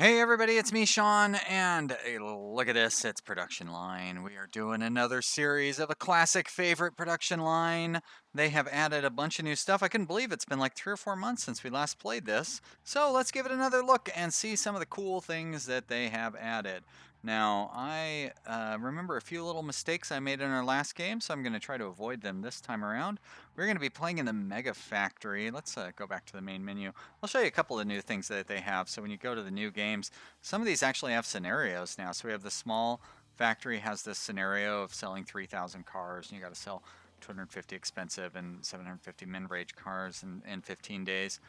Hey everybody, it's me, Sean, and look at this, it's production line. We are doing another series of a classic favorite production line. They have added a bunch of new stuff. I couldn't believe it's been like 3 or 4 months since we last played this. So let's give it another look and see some of the cool things that they have added. Now, I remember a few little mistakes I made in our last game, so I'm going to try to avoid them this time around. We're going to be playing in the Mega Factory. Let's go back to the main menu. I'll show you a couple of new things that they have. So when you go to the new games, some of these actually have scenarios now. So we have the small factory has this scenario of selling 3,000 cars, and you got to sell 250 expensive and 750 min-range cars in 15 days.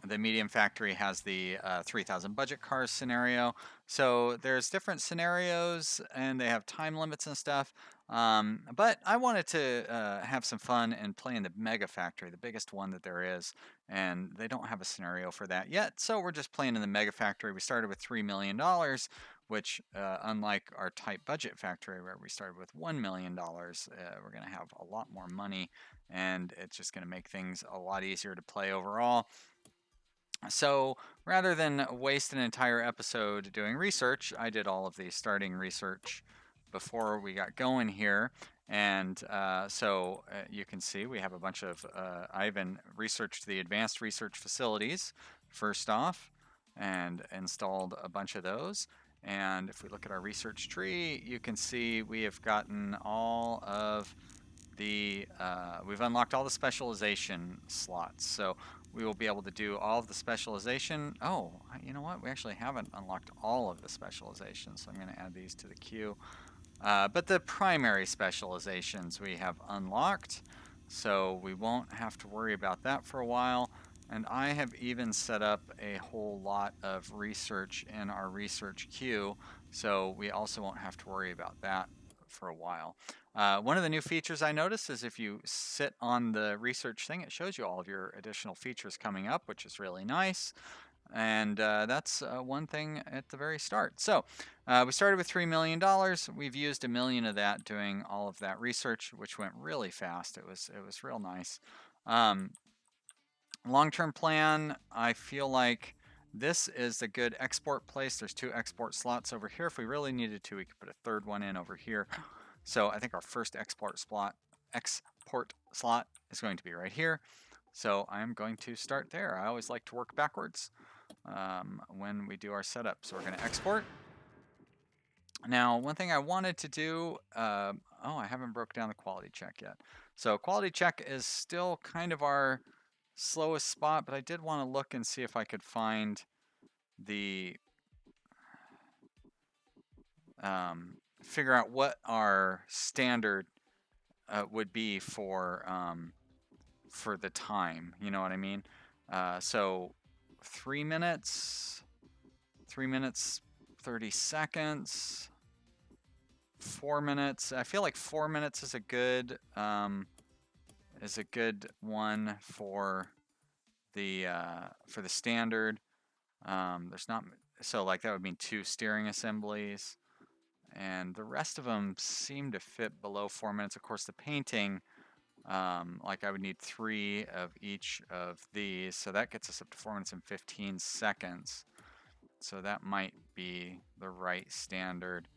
The medium factory has the 3,000 budget cars scenario. So there's different scenarios, and they have time limits and stuff. But I wanted to have some fun and play in the Mega Factory, the biggest one that there is, and they don't have a scenario for that yet. So we're just playing in the Mega Factory. We started with $3 million, which, unlike our tight budget factory where we started with $1 million, we're going to have a lot more money, and it's just going to make things a lot easier to play overall. So rather than waste an entire episode doing research, I did all of the starting research before we got going here. And so you can see we have a bunch of, I even researched the advanced research facilities first off and installed a bunch of those. And if we look at our research tree, you can see we have gotten all of the, we've unlocked all the specialization slots. So we will be able to do all of the specialization. Oh, you know what? We actually haven't unlocked all of the specializations, so I'm going to add these to the queue. But the primary specializations we have unlocked, so we won't have to worry about that for a while. And I have even set up a whole lot of research in our research queue, so we also won't have to worry about that for a while. One of the new features I noticed is if you sit on the research thing, it shows you all of your additional features coming up, which is really nice. And that's one thing at the very start. So we started with $3 million. We've used $1 million of that doing all of that research, which went really fast. It was real nice. Long-term plan, I feel like this is a good export place. There's 2 export slots over here. If we really needed to, we could put a third one in over here. So I think our first export slot is going to be right here. So I'm going to start there. I always like to work backwards when we do our setup. So we're going to export. Now, one thing I wanted to do, oh, I haven't broke down the quality check yet. So quality check is still kind of our slowest spot, but I did want to look and see if I could find the, figure out what our standard would be for the time. You know what I mean? So 3 minutes, 30 seconds, 4 minutes. I feel like 4 minutes is a good one for the standard. There's not, so like that would mean 2 steering assemblies, and the rest of them seem to fit below 4 minutes. Of course, the painting, like I would need 3 of each of these, so that gets us up to 4 minutes and 15 seconds. So that might be the right standard.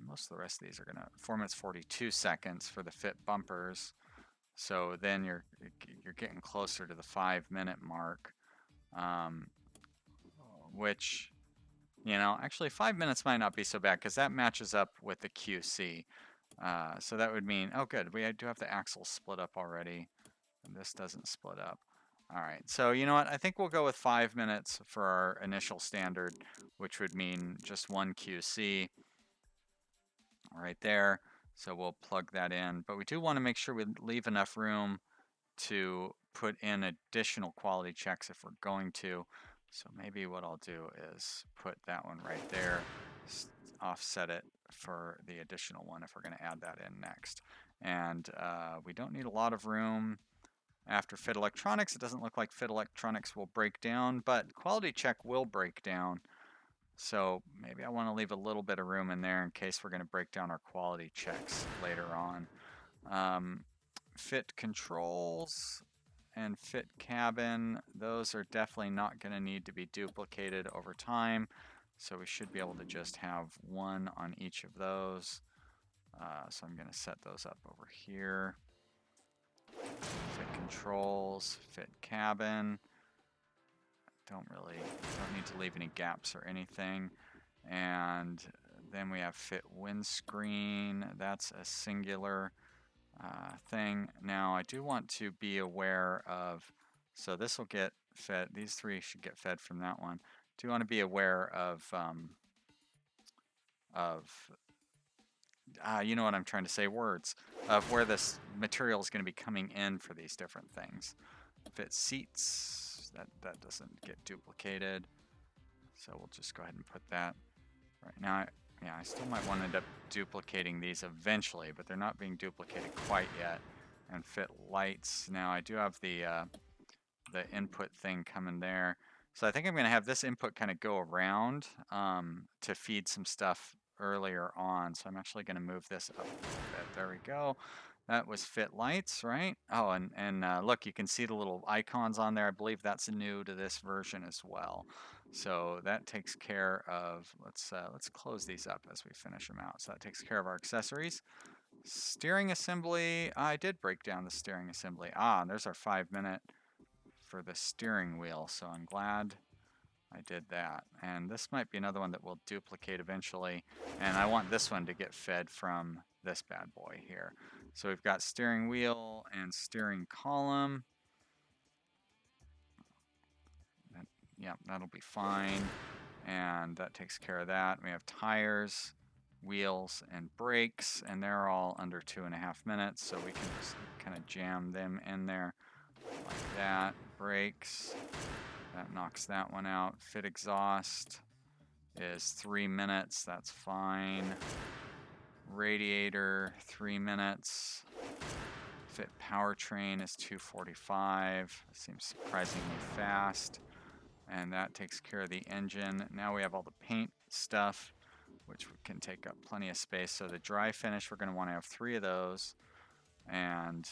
Most of the rest of these are gonna 4 minutes 42 seconds for the fit bumpers. So then you're getting closer to the 5-minute mark, which, you know, actually 5 minutes might not be so bad because that matches up with the QC. So that would mean, oh good, we do have the axles split up already, and this doesn't split up. All right, so you know what? I think we'll go with 5 minutes for our initial standard, which would mean just 1 QC right there. So we'll plug that in, but we do want to make sure we leave enough room to put in additional quality checks if we're going to. So maybe what I'll do is put that one right there, offset it for the additional one if we're going to add that in next. And we don't need a lot of room after fit electronics. It doesn't look like fit electronics will break down, but quality check will break down. So maybe I want to leave a little bit of room in there in case we're going to break down our quality checks later on. Fit controls, and fit cabin, those are definitely not going to need to be duplicated over time. So we should be able to just have one on each of those. So I'm going to set those up over here. Fit controls, fit cabin. Don't need to leave any gaps or anything. And then we have fit windscreen. That's a singular thing. Now I do want to be aware of, so this will get fed, these three should get fed from that one. Do want to be aware of you know what I'm trying to say, words, of where this material is going to be coming in for these different things. Fit seats, that doesn't get duplicated. So we'll just go ahead and put that right now. Yeah, I still might want to end up duplicating these eventually, but they're not being duplicated quite yet. And fit lights. Now I do have the input thing coming there. So I think I'm going to have this input kind of go around to feed some stuff earlier on. So I'm actually going to move this up a little bit. There we go. That was fit lights, right? Oh, and look, you can see the little icons on there. I believe that's new to this version as well. So that takes care of, let's close these up as we finish them out. So that takes care of our accessories. Steering assembly, I did break down the steering assembly. And there's our 5-minute for the steering wheel. So I'm glad I did that. And this might be another one that we'll duplicate eventually. And I want this one to get fed from this bad boy here. So we've got steering wheel and steering column. Yeah, that'll be fine. And that takes care of that. We have tires, wheels, and brakes, and they're all under 2.5 minutes, so we can just kind of jam them in there like that. Brakes, that knocks that one out. Fit exhaust is 3 minutes, that's fine. Radiator, 3 minutes. Fit powertrain is 2:45. Seems surprisingly fast. And that takes care of the engine. Now we have all the paint stuff, which can take up plenty of space. So the dry finish, we're going to want to have 3 of those. And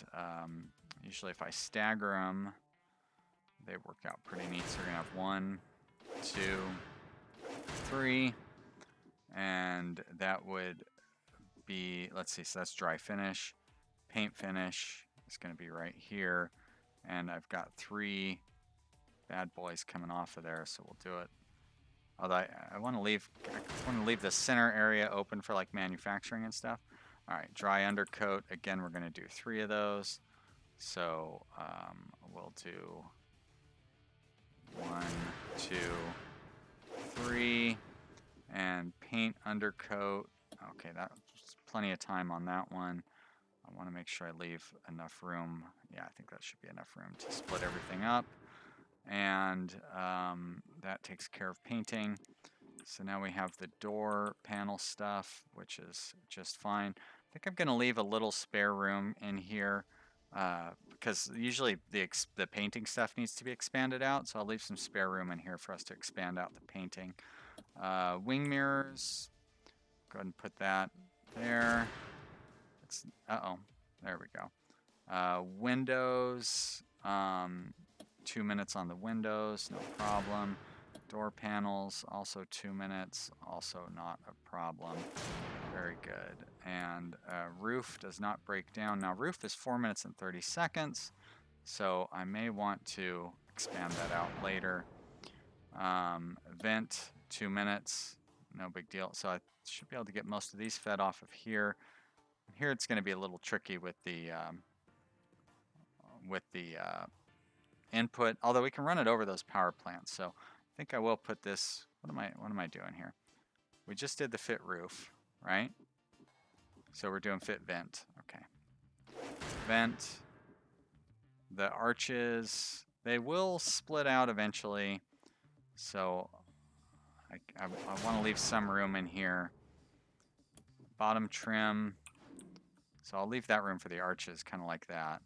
usually if I stagger them, they work out pretty neat. So we're going to have 1, 2, 3. And that would be, let's see, so that's dry finish. Paint finish is going to be right here. And I've got 3 bad boys coming off of there, so we'll do it. Although I want to leave the center area open for like manufacturing and stuff. All right, dry undercoat. Again, we're going to do 3 of those. So we'll do 1, 2, 3, and paint undercoat. Okay, that's plenty of time on that one. I want to make sure I leave enough room. Yeah, I think that should be enough room to split everything up. And that takes care of painting. So now we have the door panel stuff, which is just fine. I think I'm going to leave a little spare room in here because usually the painting stuff needs to be expanded out. So I'll leave some spare room in here for us to expand out the painting. Wing mirrors, go ahead and put that there. There we go. Windows, 2 minutes on the windows, no problem. Door panels, also 2 minutes, also not a problem. Very good. And roof does not break down. Now roof is 4 minutes and 30 seconds, so I may want to expand that out later. Vent, 2 minutes, no big deal. So I should be able to get most of these fed off of here. Here it's going to be a little tricky with the input, although we can run it over those power plants. So I think I will put this, what am I doing here? We just did the fit roof, right? So we're doing fit vent. Okay. Vent. The arches, they will split out eventually. So I want to leave some room in here. Bottom trim. So I'll leave that room for the arches, kind of like that.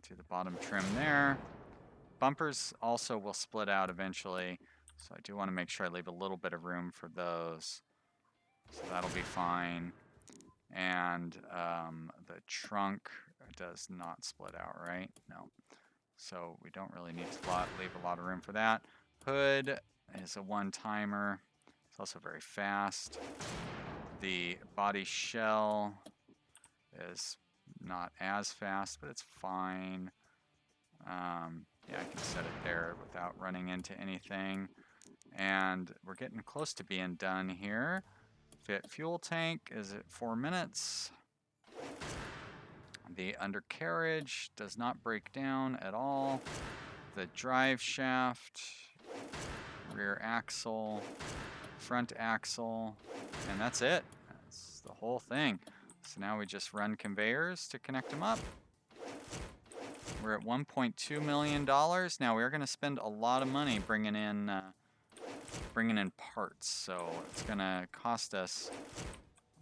To the bottom trim there. Bumpers also will split out eventually, so I do want to make sure I leave a little bit of room for those. So that'll be fine. And the trunk, It does not split out, right? No. So we don't really need to leave a lot of room for that. Hood is a one-timer. It's also very fast. The body shell is not as fast, but it's fine. Yeah, I can set it there without running into anything. And we're getting close to being done here. Fit fuel tank is at 4 minutes. The undercarriage does not break down at all. The drive shaft, rear axle, front axle, and that's it. That's the whole thing. So now we just run conveyors to connect them up. We're at $1.2 million. Now we're going to spend a lot of money bringing in parts. So it's going to cost us.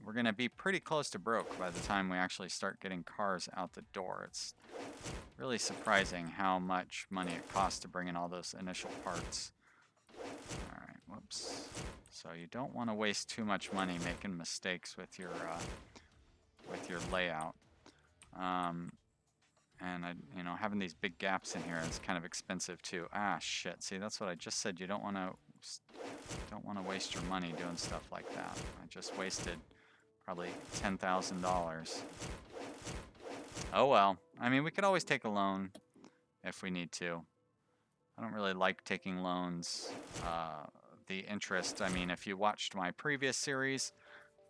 We're going to be pretty close to broke by the time we actually start getting cars out the door. It's really surprising how much money it costs to bring in all those initial parts. All right, whoops. So you don't want to waste too much money making mistakes with your layout. And having these big gaps in here is kind of expensive too. Ah, shit. See, that's what I just said. You don't want to waste your money doing stuff like that. I just wasted probably $10,000. Oh well. I mean, we could always take a loan if we need to. I don't really like taking loans. The interest, I mean, if you watched my previous series,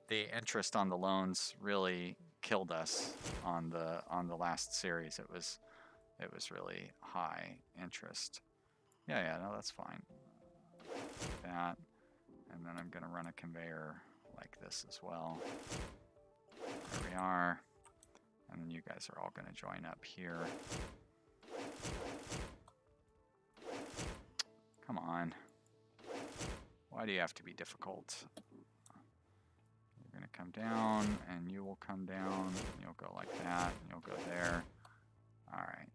the interest on the loans really killed us on the last series. It was really high interest. Yeah, no, that's fine. That, and then I'm gonna run a conveyor like this as well. There we are. And then you guys are all gonna join up here. Come on. Why do you have to be difficult? You're gonna come down, and you will come down. You'll go like that. You'll go there. All right.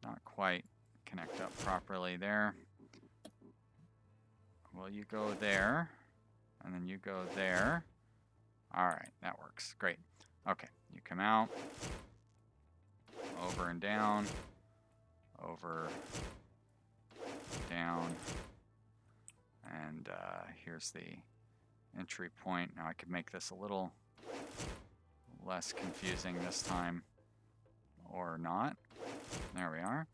Not quite connect up properly there. Well, you go there, and then you go there. All right, that works. Great. Okay, you come out, over and down, over, down, and here's the entry point. Now I could make this a little less confusing this time, or not. There we are.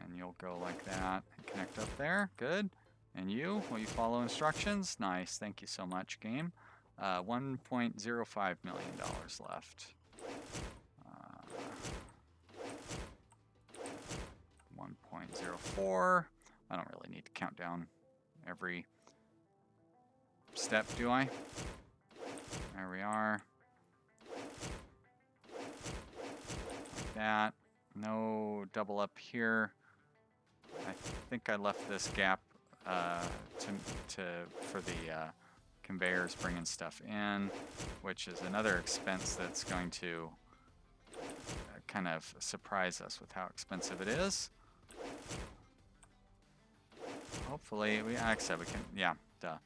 And you'll go like that and connect up there. Good. And will you follow instructions? Nice. Thank you so much, game. $1.05 million left. 1.04. I don't really need to count down every step, do I? There we are. Like that. No double up here. I think I left this gap for the conveyors bringing stuff in, which is another expense that's going to kind of surprise us with how expensive it is. Hopefully, we can, yeah, duh.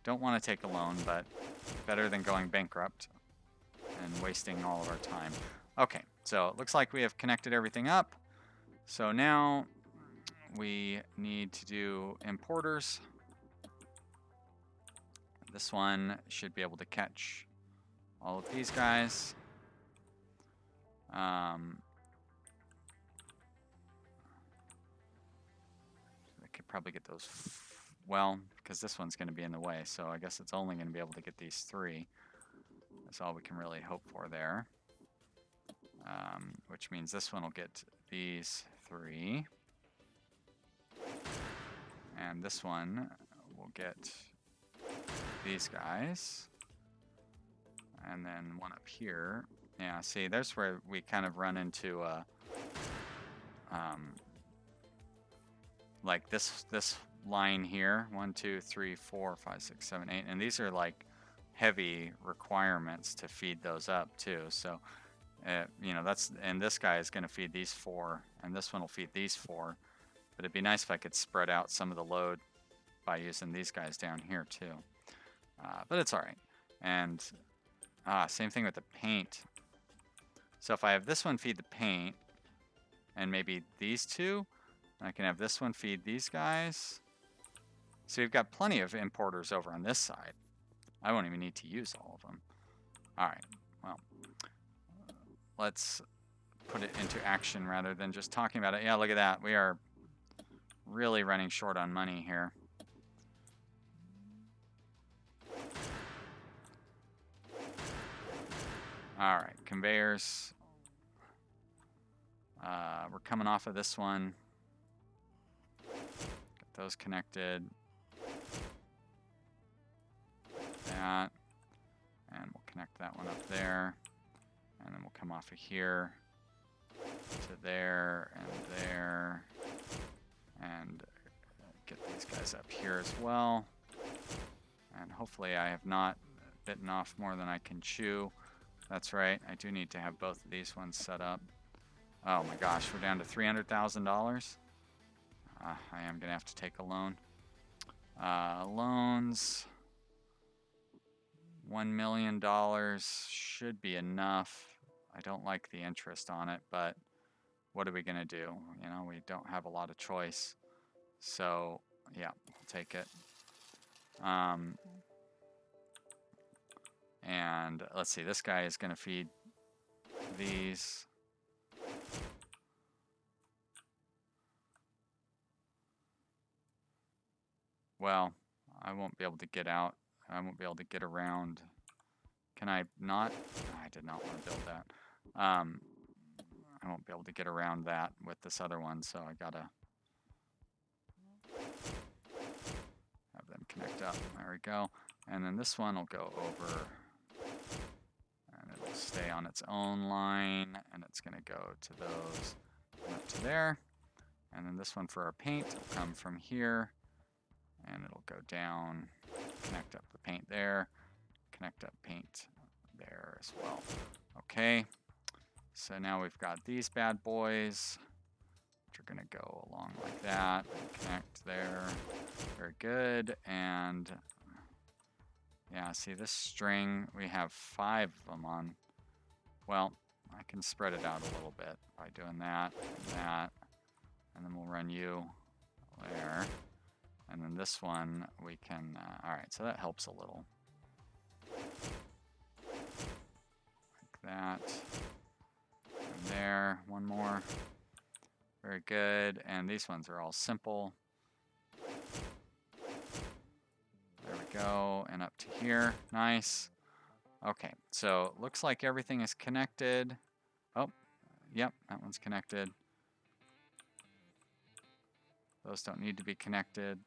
Don't want to take a loan, but better than going bankrupt and wasting all of our time. Okay, so it looks like we have connected everything up. So now we need to do importers. This one should be able to catch all of these guys. I could probably get those, well, because this one's going to be in the way, so I guess it's only going to be able to get these three. That's all we can really hope for there. Which means this one will get these three. And this one will get these guys. And then one up here. Yeah, see, there's where we kind of run into like this line here. 1, 2, 3, 4, 5, 6, 7, 8. And these are like heavy requirements to feed those up too. So and this guy is going to feed these 4, and this one will feed these 4. But it'd be nice if I could spread out some of the load by using these guys down here too. But it's all right. And Same thing with the paint. So if I have this one feed the paint, and maybe these two, I can have this one feed these guys. So we've got plenty of importers over on this side. I won't even need to use all of them. All right, well, let's put it into action rather than just talking about it. Yeah, look at that. We are really running short on money here. All right, conveyors. We're coming off of this one. Get those connected. That. And we'll connect that one up there. And then we'll come off of here to there and there. And get these guys up here as well. And hopefully I have not bitten off more than I can chew. That's right, I do need to have both of these ones set up. Oh my gosh, we're down to $300,000. I am going to have to take a loan. Loans, $1 million should be enough. I don't like the interest on it, but what are we going to do? You know, we don't have a lot of choice. So, yeah, we'll take it. And let's see, this guy is going to feed these. Well, I won't be able to get out. I won't be able to get around. Can I not? I did not want to build that. I won't be able to get around that with this other one, so I gotta have them connect up. There we go. And then this one will go over, and it'll stay on its own line, and it's gonna go to those and up to there. And then this one for our paint will come from here, and it'll go down, connect up the paint there, connect up paint there as well. Okay, so now we've got these bad boys, which are gonna go along like that, connect there, very good. And yeah, see this string, we have 5 of them on. Well, I can spread it out a little bit by doing that and that, and then we'll run you there. And then this one we can, all right, so that helps a little. Like that. And there, one more. Very good. And these ones are all simple. There we go. And up to here. Nice. Okay, so it looks like everything is connected. Oh, yep, that one's connected. Those don't need to be connected.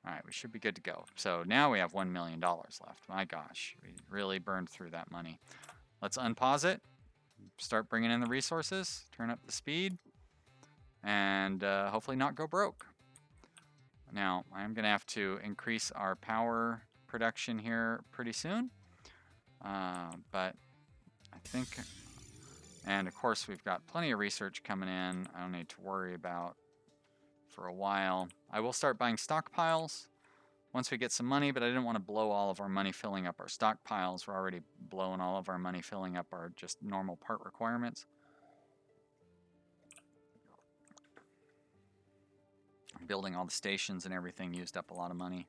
All right, we should be good to go. So now we have $1 million left. My gosh, we really burned through that money. Let's unpause it, start bringing in the resources, turn up the speed, and hopefully not go broke. Now, I'm going to have to increase our power production here pretty soon. But I think, and of course we've got plenty of research coming in. I don't need to worry about for a while. I will start buying stockpiles once we get some money, but I didn't want to blow all of our money filling up our stockpiles. We're already blowing all of our money filling up our just normal part requirements. Building all the stations and everything used up a lot of money.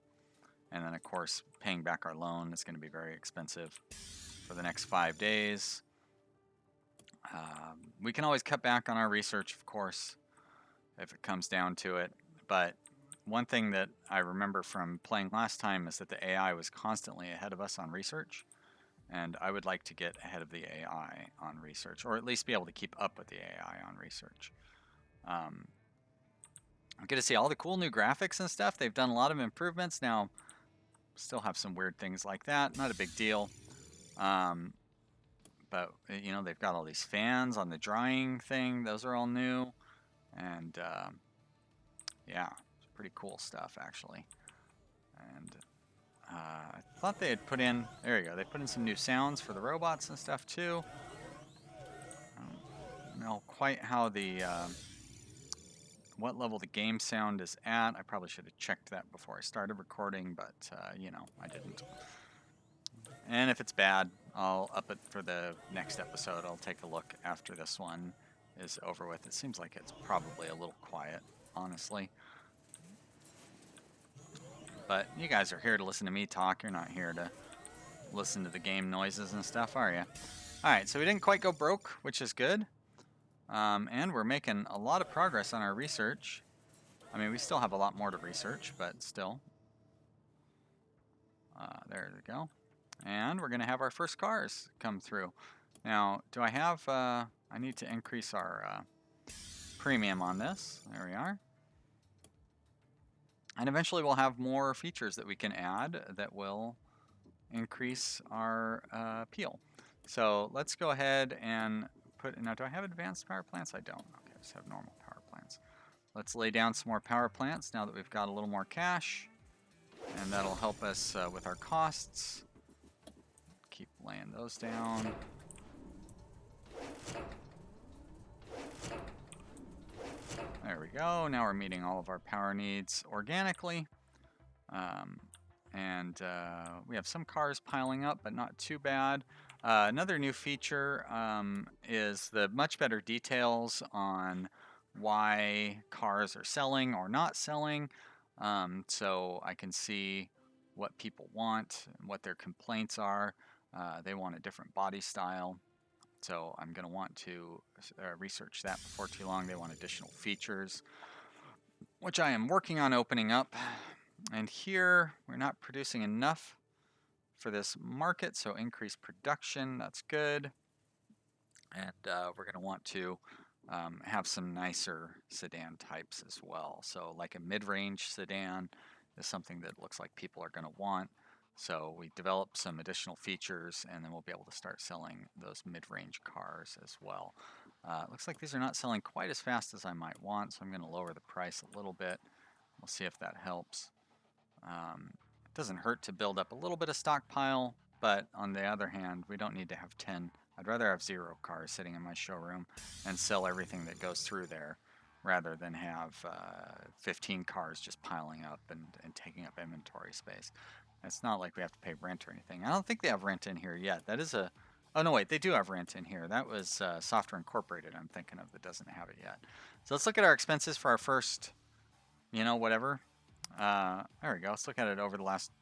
And then of course paying back our loan is going to be very expensive for the next 5 days. We can always cut back on our research, of course, if it comes down to it. But one thing that I remember from playing last time is that the AI was constantly ahead of us on research. And I would like to get ahead of the AI on research, or at least be able to keep up with the AI on research. I'm good to see all the cool new graphics and stuff. They've done a lot of improvements. Now, still have some weird things like that. Not a big deal. But, you know, they've got all these fans on the drying thing. Those are all new. And, yeah, it's pretty cool stuff, actually. And I thought they had put in, there you go, they put in some new sounds for the robots and stuff, too. I don't know quite how the, what level the game sound is at. I probably should have checked that before I started recording, but, you know, I didn't. And if it's bad, I'll up it for the next episode. I'll take a look after this one is over with. It seems like it's probably a little quiet, honestly. But you guys are here to listen to me talk. You're not here to listen to the game noises and stuff, are you? Alright, so we didn't quite go broke, which is good. And we're making a lot of progress on our research. I mean, we still have a lot more to research, but still. There we go. And we're going to have our first cars come through. Now, do I have... I need to increase our premium on this. There we are. And eventually we'll have more features that we can add that will increase our appeal. So let's go ahead and put... Now, do I have advanced power plants? I don't. Okay, I just have normal power plants. Let's lay down some more power plants now that we've got a little more cash. And that'll help us with our costs. Keep laying those down. There we go. Now we're meeting all of our power needs organically. We have some cars piling up, but not too bad. Another new feature is the much better details on why cars are selling or not selling. So I can see what people want and what their complaints are. They want a different body style. So I'm going to want to research that before too long. They want additional features, which I am working on opening up. And here, we're not producing enough for this market, so increase production, that's good. And we're going to want to have some nicer sedan types as well. So like a mid-range sedan is something that looks like people are going to want. So we develop some additional features, and then we'll be able to start selling those mid-range cars as well. It looks like these are not selling quite as fast as I might want, so I'm going to lower the price a little bit. We'll see if that helps. It doesn't hurt to build up a little bit of stockpile, but on the other hand, we don't need to have 10. I'd rather have 0 cars sitting in my showroom and sell everything that goes through there, rather than have 15 cars just piling up and taking up inventory space. It's not like we have to pay rent or anything. I don't think they have rent in here yet. That is a... Oh, no, wait, they do have rent in here. That was Software Incorporated I'm thinking of that doesn't have it yet. So let's look at our expenses for our first, whatever. There we go. Let's look at it over the last...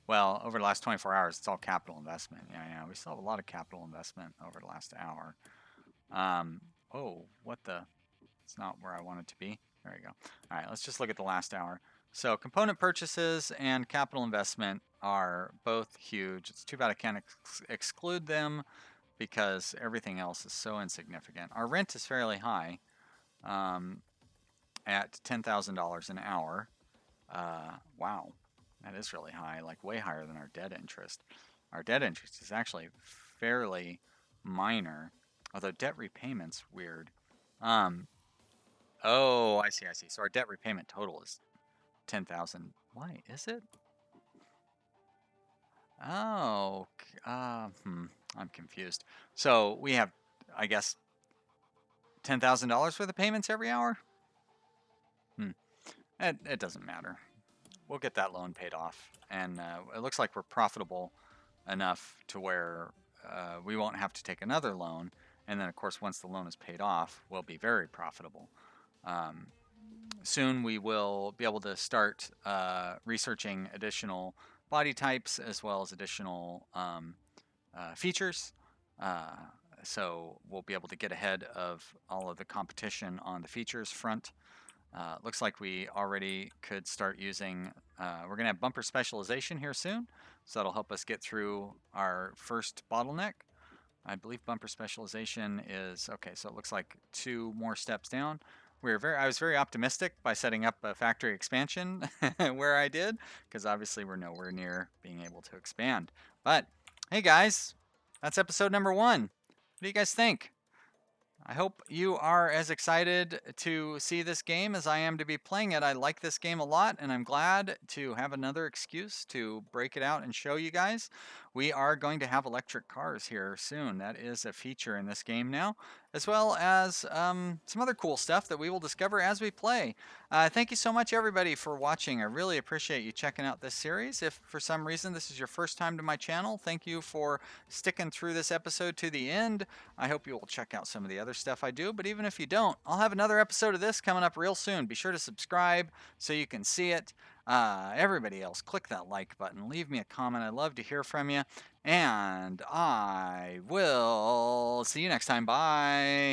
Well, over the last 24 hours, it's all capital investment. Yeah, we still have a lot of capital investment over the last hour. Oh, what the... It's not where I want it to be. There we go. All right, let's just look at the last hour. So component purchases and capital investment are both huge. It's too bad I can't exclude them because everything else is so insignificant. Our rent is fairly high at $10,000 an hour. Wow, that is really high, like way higher than our debt interest. Our debt interest is actually fairly minor, although debt repayments weird. Oh, I see. So our debt repayment total is 10,000. Why is it? Oh, I'm confused. So we have, I guess, $10,000 worth of payments every hour? It doesn't matter. We'll get that loan paid off. And it looks like we're profitable enough to where we won't have to take another loan. And then, of course, once the loan is paid off, we'll be very profitable. Soon we will be able to start researching additional body types as well as additional features. So we'll be able to get ahead of all of the competition on the features front. Looks like we already could start using, we're going to have bumper specialization here soon. So that'll help us get through our first bottleneck. I believe bumper specialization is, okay, so it looks like 2 more steps down. I was very optimistic by setting up a factory expansion where I did, because obviously we're nowhere near being able to expand. But hey guys, that's episode number 1. What do you guys think? I hope you are as excited to see this game as I am to be playing it. I like this game a lot, and I'm glad to have another excuse to break it out and show you guys. we are going to have electric cars here soon. That is a feature in this game now, as well as some other cool stuff that we will discover as we play. Thank you so much, everybody, for watching. I really appreciate you checking out this series. If for some reason this is your first time to my channel, thank you for sticking through this episode to the end. I hope you will check out some of the other stuff I do, but even if you don't, I'll have another episode of this coming up real soon. Be sure to subscribe so you can see it. Everybody else, click that like button. Leave me a comment. I'd love to hear from you. And I will see you next time. Bye.